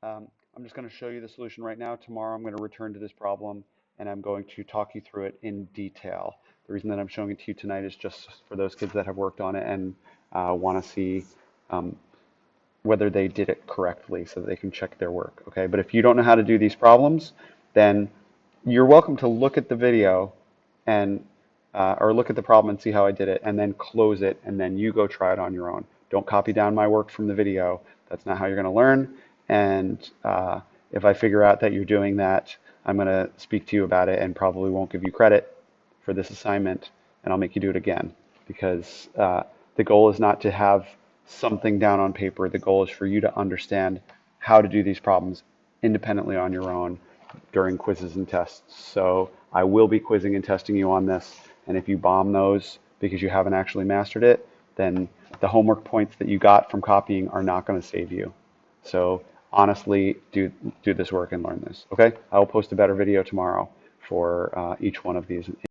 I'm just going to show you the solution right now. Tomorrow I'm going to return to this problem and I'm going to talk you through it in detail. The reason that I'm showing it to you tonight is just for those kids that have worked on it and want to see um, whether they did it correctly so that they can check their work. Okay, but if you don't know how to do these problems, then you're welcome to look at the video and or look at the problem and see how I did it, and then close it, and then you go try it on your own. Don't copy down my work from the video. That's not how you're going to learn. And if I figure out that you're doing that, I'm going to speak to you about it and probably won't give you credit for this assignment, and I'll make you do it again because the goal is not to have something down on paper. The goal is for you to understand how to do these problems independently on your own during quizzes and tests. So I will be quizzing and testing you on this. And if you bomb those because you haven't actually mastered it, then the homework points that you got from copying are not going to save you. So honestly, do this work and learn this. Okay? I will post a better video tomorrow for each one of these.